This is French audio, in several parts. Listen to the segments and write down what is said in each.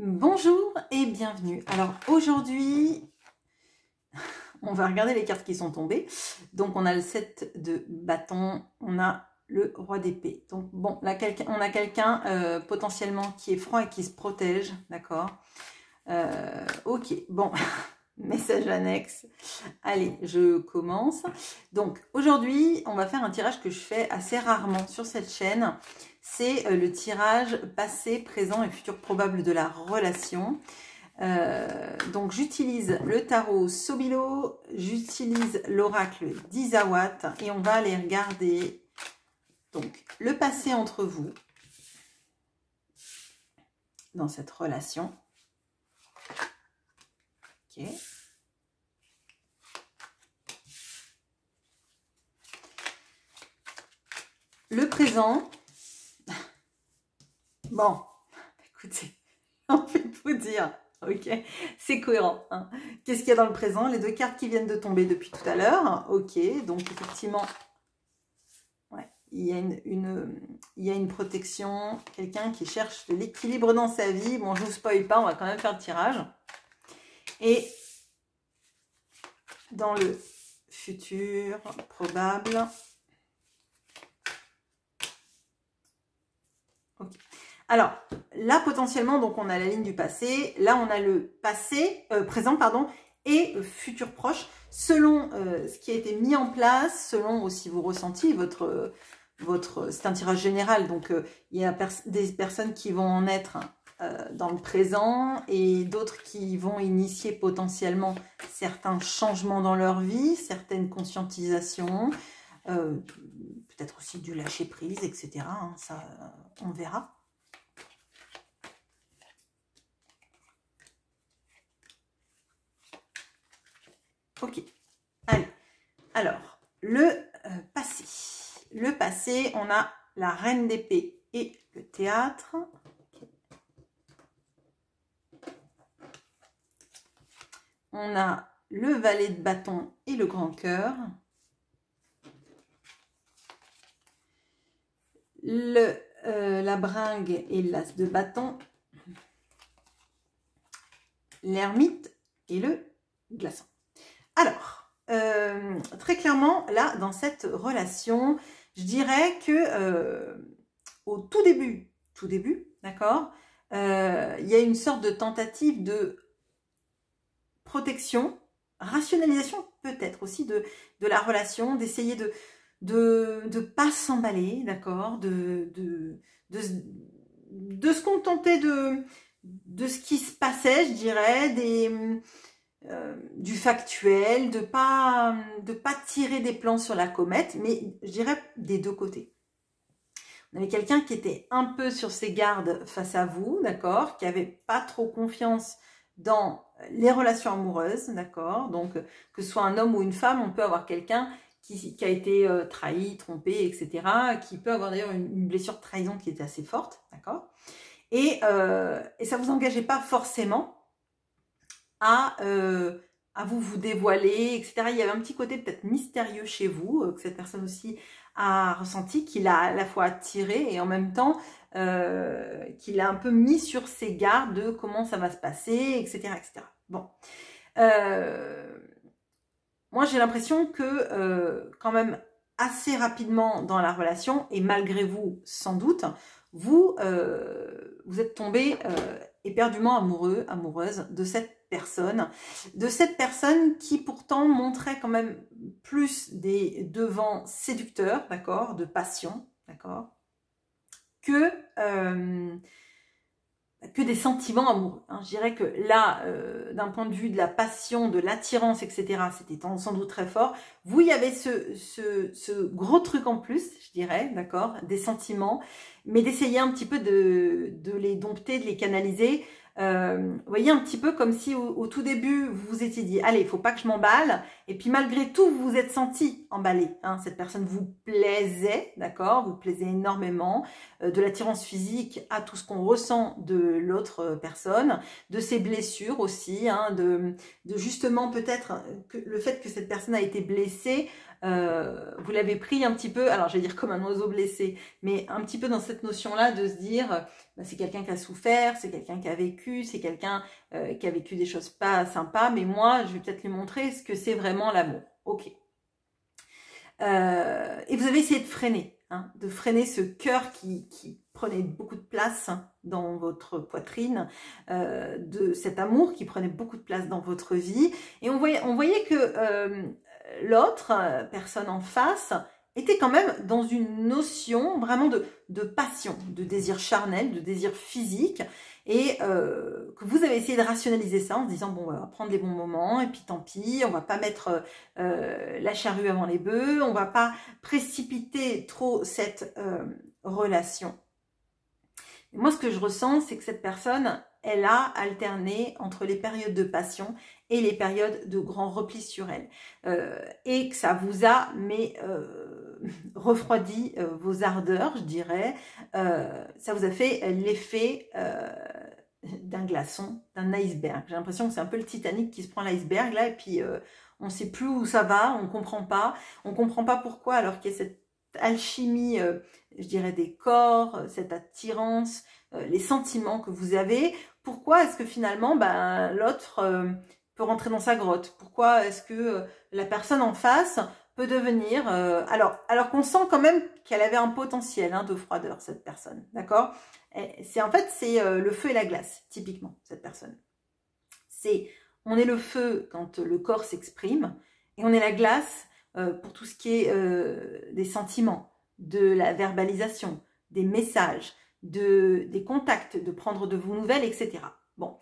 Bonjour et bienvenue. Alors aujourd'hui, on va regarder les cartes qui sont tombées. Donc on a le 7 de bâton, on a le roi d'épée. Donc bon, là on a quelqu'un potentiellement qui est franc et qui se protège, d'accord. Ok, bon, message annexe. Allez, je commence. Donc aujourd'hui, on va faire un tirage que je fais assez rarement sur cette chaîne. C'est le tirage passé, présent et futur probable de la relation. Donc j'utilise le tarot Sobilo, j'utilise l'oracle d'Isawat et on va aller regarder donc le passé entre vous dans cette relation. Ok. Le présent. Bon, écoutez, on fait tout dire. Ok, c'est cohérent. Hein. Qu'est-ce qu'il y a dans le présent? Les deux cartes qui viennent de tomber depuis tout à l'heure. Ok, donc effectivement, ouais, il y a une protection. Quelqu'un qui cherche de l'équilibre dans sa vie. Bon, je ne vous spoil pas, on va quand même faire le tirage. Et dans le futur probable. Ok. Alors, là, potentiellement, donc on a la ligne du passé. Là, on a le passé, présent, pardon, et futur proche, selon ce qui a été mis en place, selon aussi vos ressentis, c'est un tirage général, donc il y a des personnes qui vont en être dans le présent et d'autres qui vont initier potentiellement certains changements dans leur vie, certaines conscientisations, peut-être aussi du lâcher prise, etc. Hein, ça, on verra. Ok, allez, alors, le passé. Le passé, on a la reine d'épée et le théâtre. On a le valet de bâton et le grand cœur. La bringue et l'as de bâton. L'ermite et le glaçon. Alors, très clairement, là, dans cette relation, je dirais que au tout début, d'accord, il y a une sorte de tentative de protection, rationalisation peut-être aussi de la relation, d'essayer de pas s'emballer, d'accord, de se contenter de ce qui se passait, je dirais, du factuel, de pas tirer des plans sur la comète, mais je dirais des deux côtés. On avait quelqu'un qui était un peu sur ses gardes face à vous, d'accord, qui avait pas trop confiance dans les relations amoureuses, d'accord, donc que ce soit un homme ou une femme, on peut avoir quelqu'un qui a été trahi, trompé, etc., qui peut avoir d'ailleurs une blessure de trahison qui est assez forte, d'accord, et ça vous engageait pas forcément à vous dévoiler, etc. Il y avait un petit côté peut-être mystérieux chez vous, que cette personne aussi a ressenti, qu'il a à la fois attiré et en même temps qu'il a un peu mis sur ses gardes de comment ça va se passer, etc. etc. Bon. Moi, j'ai l'impression que quand même assez rapidement dans la relation, et malgré vous, sans doute, vous êtes tombé éperdument amoureux, amoureuse de cette personne qui pourtant montrait quand même plus des devants séducteurs, d'accord, de passion, d'accord, que des sentiments amoureux. Hein. Je dirais que là, d'un point de vue de la passion, de l'attirance, etc., c'était sans doute très fort. Vous, il y avait ce gros truc en plus, je dirais, d'accord, des sentiments, mais d'essayer un petit peu de les dompter, de les canaliser. Vous voyez, un petit peu comme si au tout début, vous vous étiez dit, allez, il faut pas que je m'emballe. Et puis malgré tout, vous vous êtes senti emballé. Hein. Cette personne vous plaisait, d'accord, vous plaisait énormément, de l'attirance physique à tout ce qu'on ressent de l'autre personne, de ses blessures aussi, hein, de justement peut-être le fait que cette personne a été blessée vous l'avez pris un petit peu, alors je vais dire comme un oiseau blessé, mais un petit peu dans cette notion-là de se dire, bah, c'est quelqu'un qui a souffert, c'est quelqu'un qui a vécu, c'est quelqu'un qui a vécu des choses pas sympas, mais moi, je vais peut-être lui montrer ce que c'est vraiment l'amour. Ok. Et vous avez essayé de freiner, hein, de freiner ce cœur qui prenait beaucoup de place dans votre poitrine, de cet amour qui prenait beaucoup de place dans votre vie. Et on voyait que l'autre personne en face était quand même dans une notion vraiment de passion, de désir charnel, de désir physique, et que vous avez essayé de rationaliser ça en se disant, bon, on va prendre les bons moments, et puis tant pis, on va pas mettre la charrue avant les bœufs, on va pas précipiter trop cette relation. Et moi, ce que je ressens, c'est que cette personne, elle a alterné entre les périodes de passion et les périodes de grand repli sur elle. Et que ça vous a refroidi vos ardeurs, je dirais. Ça vous a fait l'effet d'un glaçon, d'un iceberg. J'ai l'impression que c'est un peu le Titanic qui se prend l'iceberg là, et puis on ne sait plus où ça va, on ne comprend pas. On ne comprend pas pourquoi, alors qu'il y a cette alchimie, je dirais, des corps, cette attirance, les sentiments que vous avez. Pourquoi est-ce que finalement l'autre peut rentrer dans sa grotte? Pourquoi est-ce que la personne en face peut devenir... alors qu'on sent quand même qu'elle avait un potentiel de froideur, cette personne, d'accord? En fait, c'est le feu et la glace, typiquement, cette personne. On est le feu quand le corps s'exprime, et on est la glace pour tout ce qui est des sentiments, de la verbalisation, des messages, des contacts, de prendre de vos nouvelles, etc. Bon,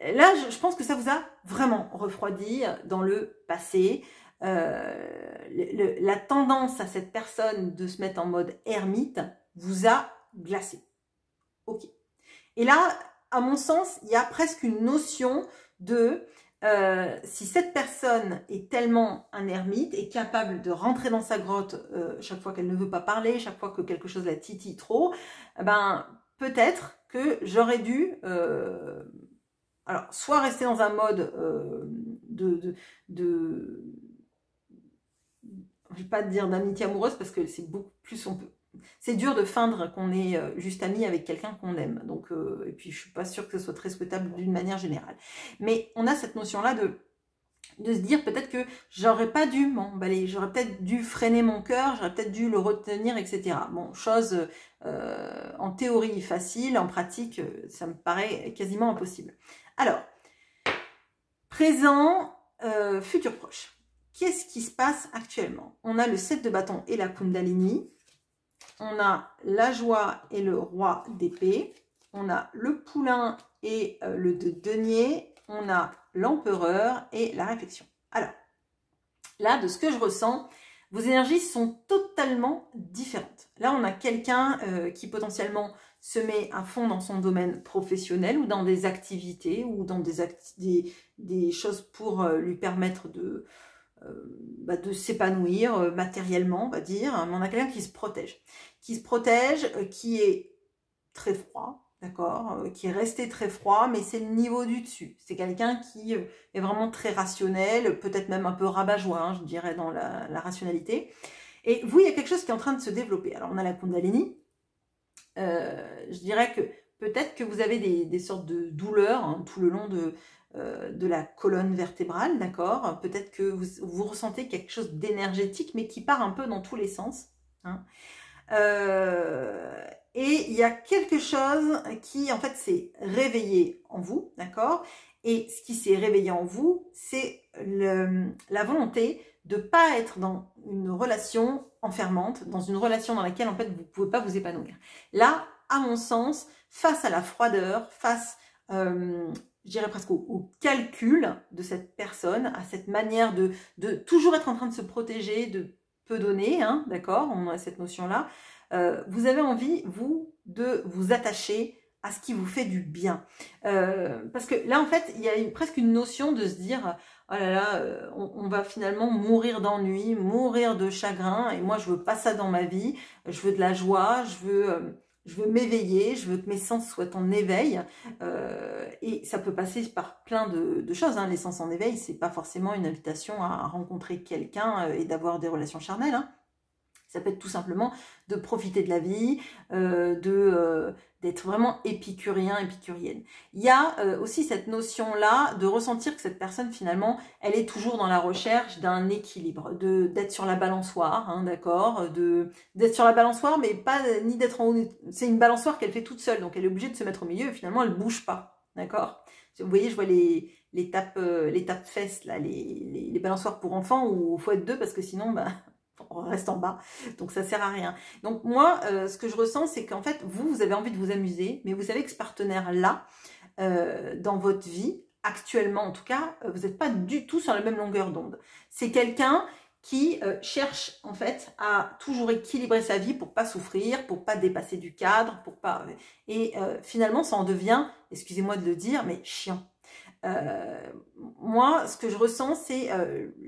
là, je pense que ça vous a vraiment refroidi dans le passé. La tendance à cette personne de se mettre en mode ermite vous a glacé. Ok. Et là, à mon sens, il y a presque une notion de... si cette personne est tellement un ermite, est capable de rentrer dans sa grotte chaque fois qu'elle ne veut pas parler, chaque fois que quelque chose la titille trop, peut-être que j'aurais dû alors soit rester dans un mode je vais pas te dire d'amitié amoureuse, parce que c'est beaucoup plus, c'est dur de feindre qu'on est juste ami avec quelqu'un qu'on aime. Donc, et puis je suis pas sûre que ce soit très souhaitable d'une manière générale. Mais on a cette notion-là de se dire peut-être que j'aurais pas dû m'emballer, j'aurais peut-être dû freiner mon cœur, j'aurais peut-être dû le retenir, etc. Bon, chose en théorie facile, en pratique, ça me paraît quasiment impossible. Alors, présent, futur proche. Qu'est-ce qui se passe actuellement? On a le 7 de bâton et la Kundalini. On a la joie et le roi d'épée. On a le poulain et le de denier. On a l'empereur et la réflexion. Alors, là, de ce que je ressens, vos énergies sont totalement différentes. Là, on a quelqu'un qui potentiellement se met à fond dans son domaine professionnel ou dans des activités ou dans des choses pour lui permettre de s'épanouir matériellement, on va dire. Mais on a quelqu'un qui se protège, qui est très froid, d'accord, qui est resté très froid, mais c'est le niveau du dessus. C'est quelqu'un qui est vraiment très rationnel, peut-être même un peu rabat-joie, je dirais, dans la rationalité. Et vous, il y a quelque chose qui est en train de se développer. Alors, on a la Kundalini. Je dirais que peut-être que vous avez des sortes de douleurs tout le long de la colonne vertébrale, d'accord. Peut-être que vous ressentez quelque chose d'énergétique, mais qui part un peu dans tous les sens. Et il y a quelque chose qui, en fait, s'est réveillé en vous, d'accord. Et ce qui s'est réveillé en vous, c'est la volonté de ne pas être dans une relation enfermante, dans une relation dans laquelle, en fait, vous ne pouvez pas vous épanouir. Là, à mon sens, face à la froideur, face... je dirais presque au calcul de cette personne, à cette manière de toujours être en train de se protéger, de peu donner, d'accord, on a cette notion-là, vous avez envie, vous, de vous attacher à ce qui vous fait du bien. Parce que là, en fait, il y a presque une notion de se dire, oh là là, on va finalement mourir d'ennui, mourir de chagrin, et moi, je veux pas ça dans ma vie, je veux de la joie, je veux m'éveiller, je veux que mes sens soient en éveil, et ça peut passer par plein de choses, hein. L'essence en éveil, c'est pas forcément une invitation à rencontrer quelqu'un et d'avoir des relations charnelles, hein. Ça peut être tout simplement de profiter de la vie, d'être vraiment épicurien, épicurienne. Il y a aussi cette notion-là de ressentir que cette personne, finalement, elle est toujours dans la recherche d'un équilibre, d'être sur la balançoire, hein, d'accord, d'être sur la balançoire, mais pas ni d'être en haut. C'est une balançoire qu'elle fait toute seule, donc elle est obligée de se mettre au milieu, et finalement, elle bouge pas, d'accord. Vous voyez, je vois les tapes fesses, là, les balançoires pour enfants, où il faut être deux, parce que sinon, bah, on reste en bas, donc ça sert à rien. Donc moi, ce que je ressens, c'est qu'en fait, vous avez envie de vous amuser, mais vous savez que ce partenaire-là, dans votre vie, actuellement en tout cas, vous n'êtes pas du tout sur la même longueur d'onde. C'est quelqu'un qui cherche en fait à toujours équilibrer sa vie pour pas souffrir, pour pas dépasser du cadre, pour pas... Et finalement, ça en devient, excusez-moi de le dire, mais chiant. Moi, ce que je ressens, c'est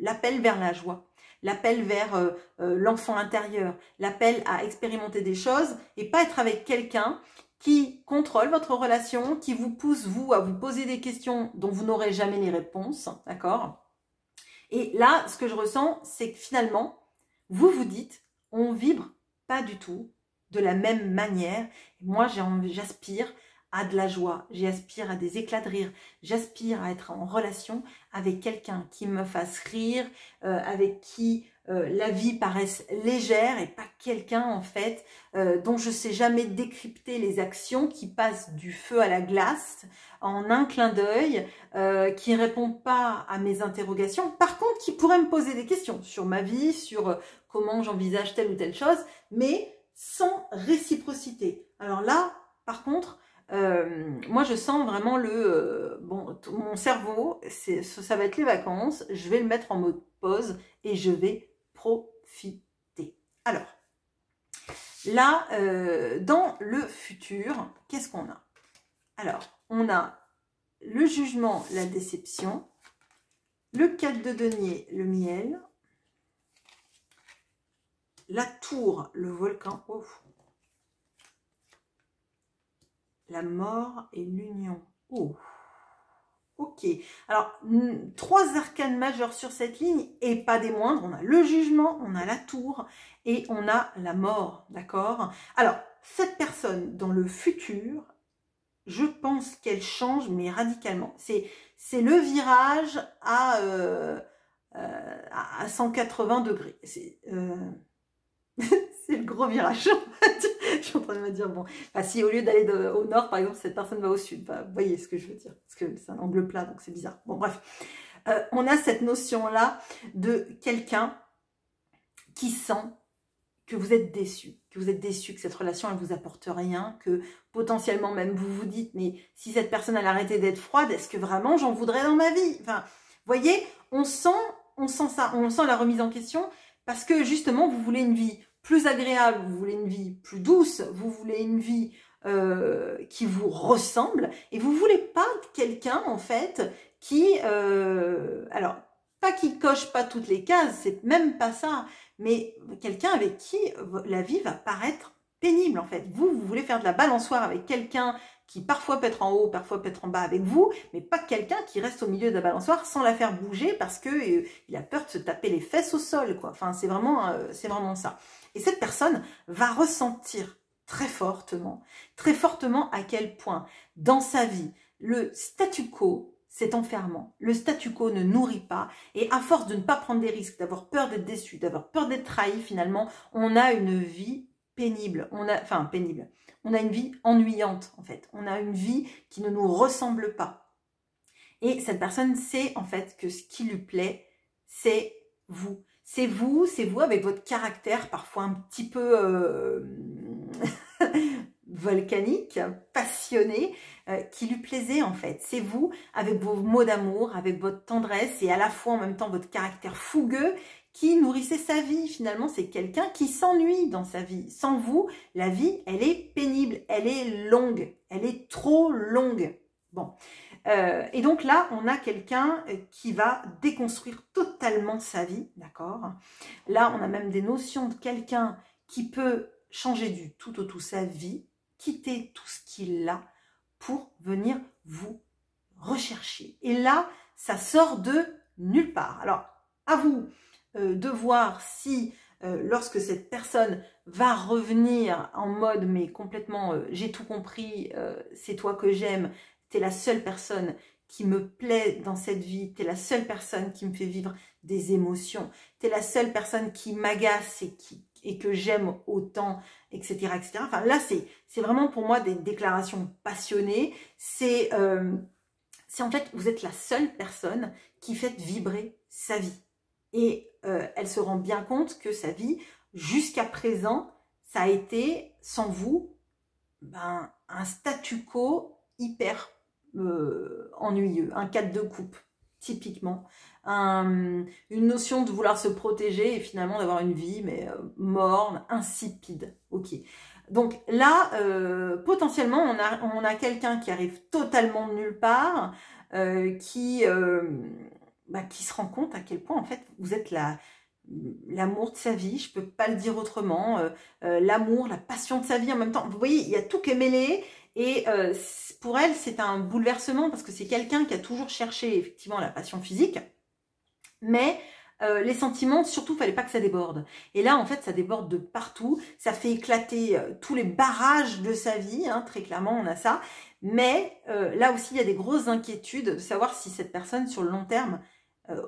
l'appel vers la joie. L'appel vers l'enfant intérieur, l'appel à expérimenter des choses et pas être avec quelqu'un qui contrôle votre relation, qui vous pousse, vous, à vous poser des questions dont vous n'aurez jamais les réponses, d'accord? Et là, ce que je ressens, c'est que finalement, vous vous dites, on vibre pas du tout de la même manière. Moi, j'aspire à de la joie, j'aspire à des éclats de rire, j'aspire à être en relation avec quelqu'un qui me fasse rire, avec qui la vie paraisse légère et pas quelqu'un en fait dont je sais jamais décrypter les actions, qui passe du feu à la glace en un clin d'œil, qui répond pas à mes interrogations, par contre qui pourrait me poser des questions sur ma vie, sur comment j'envisage telle ou telle chose, mais sans réciprocité. Alors là, par contre, moi je sens vraiment bon, mon cerveau, ça va être les vacances, je vais le mettre en mode pause et je vais profiter. Alors, là, dans le futur, qu'est-ce qu'on a? Alors, on a le jugement, la déception, le 4 de denier, le miel, la tour, le volcan, oh, la mort et l'union. Oh. Ok. Alors, 3 arcanes majeures sur cette ligne et pas des moindres. On a le jugement, on a la tour et on a la mort. D'accord? Alors, cette personne dans le futur, je pense qu'elle change, mais radicalement. C'est le virage à 180 degrés. C'est le gros virage. Je suis en train de me dire, bon, enfin, si au lieu d'aller au nord, par exemple, cette personne va au sud, bah, vous voyez ce que je veux dire, parce que c'est un angle plat, donc c'est bizarre. Bon, bref, on a cette notion-là de quelqu'un qui sent que vous êtes déçu, que cette relation, elle vous apporte rien, que potentiellement même vous vous dites, mais si cette personne, elle arrêtait d'être froide, est-ce que vraiment j'en voudrais dans ma vie? Enfin, vous voyez, on sent ça, on sent la remise en question, parce que justement, vous voulez une vie plus agréable, vous voulez une vie plus douce, vous voulez une vie qui vous ressemble, et vous voulez pas quelqu'un, en fait, qui, alors, pas qui coche pas toutes les cases, c'est même pas ça, mais quelqu'un avec qui la vie va paraître pénible, en fait. Vous voulez faire de la balançoire avec quelqu'un qui parfois peut être en haut, parfois peut être en bas avec vous, mais pas quelqu'un qui reste au milieu de la balançoire sans la faire bouger parce que il a peur de se taper les fesses au sol, quoi. Enfin, c'est vraiment ça. Et cette personne va ressentir très fortement à quel point, dans sa vie, le statu quo, c'est enfermant. Le statu quo ne nourrit pas. Et à force de ne pas prendre des risques, d'avoir peur d'être déçu, d'avoir peur d'être trahi, finalement, on a une vie pénible. Pénible. On a une vie ennuyante, en fait. On a une vie qui ne nous ressemble pas. Et cette personne sait, en fait, que ce qui lui plaît, c'est vous. C'est vous avec votre caractère parfois un petit peu volcanique, passionné, qui lui plaisait en fait. C'est vous avec vos mots d'amour, avec votre tendresse et à la fois en même temps votre caractère fougueux qui nourrissait sa vie. Finalement, c'est quelqu'un qui s'ennuie dans sa vie. Sans vous, la vie, elle est pénible, elle est longue, elle est trop longue. Bon. Et donc là, on a quelqu'un qui va déconstruire totalement sa vie, d'accord? Là, on a même des notions de quelqu'un qui peut changer du tout au tout sa vie, quitter tout ce qu'il a pour venir vous recherchiez. Et là, ça sort de nulle part. Alors, à vous de voir si lorsque cette personne va revenir en mode mais complètement j'ai tout compris, c'est toi que j'aime, t'es la seule personne qui me plaît dans cette vie, t'es la seule personne qui me fait vivre des émotions, t'es la seule personne qui m'agace et que j'aime autant, etc., etc. Enfin là, c'est vraiment pour moi des déclarations passionnées. C'est en fait, vous êtes la seule personne qui fait vibrer sa vie. Et elle se rend bien compte que sa vie, jusqu'à présent, ça a été, sans vous, ben, un statu quo hyper ennuyeux, un 4 de coupe, typiquement. Une notion de vouloir se protéger et finalement d'avoir une vie mais morne, insipide. Ok. Donc là, potentiellement, on a quelqu'un qui arrive totalement de nulle part, qui se rend compte à quel point en fait vous êtes l'amour de sa vie, je peux pas le dire autrement, l'amour, la passion de sa vie en même temps. Vous voyez, il y a tout qui est mêlé et pour elle, c'est un bouleversement parce que c'est quelqu'un qui a toujours cherché effectivement la passion physique, mais les sentiments, surtout, fallait pas que ça déborde. Et là, en fait, ça déborde de partout. Ça fait éclater tous les barrages de sa vie, hein, très clairement, on a ça. Mais là aussi, il y a des grosses inquiétudes de savoir si cette personne, sur le long terme,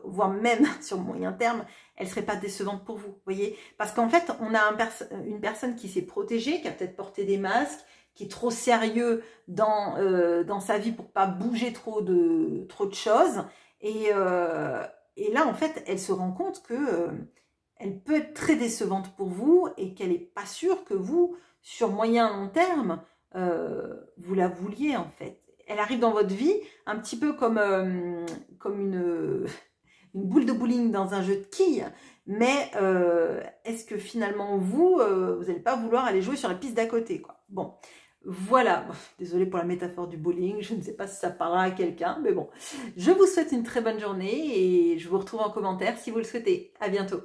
voire même sur le moyen terme, elle serait pas décevante pour vous, voyez. Parce qu'en fait, on a une personne qui s'est protégée, qui a peut-être porté des masques, qui est trop sérieux dans sa vie pour pas bouger trop de choses. Et là, en fait, elle se rend compte que elle peut être très décevante pour vous et qu'elle n'est pas sûre que vous, sur moyen long terme, vous la vouliez, en fait. Elle arrive dans votre vie un petit peu comme une boule de bowling dans un jeu de quilles, mais est-ce que finalement, vous n'allez pas vouloir aller jouer sur la piste d'à côté, quoi. Bon. Voilà, désolée pour la métaphore du bowling, je ne sais pas si ça parlera à quelqu'un, mais bon. Je vous souhaite une très bonne journée et je vous retrouve en commentaire si vous le souhaitez. À bientôt.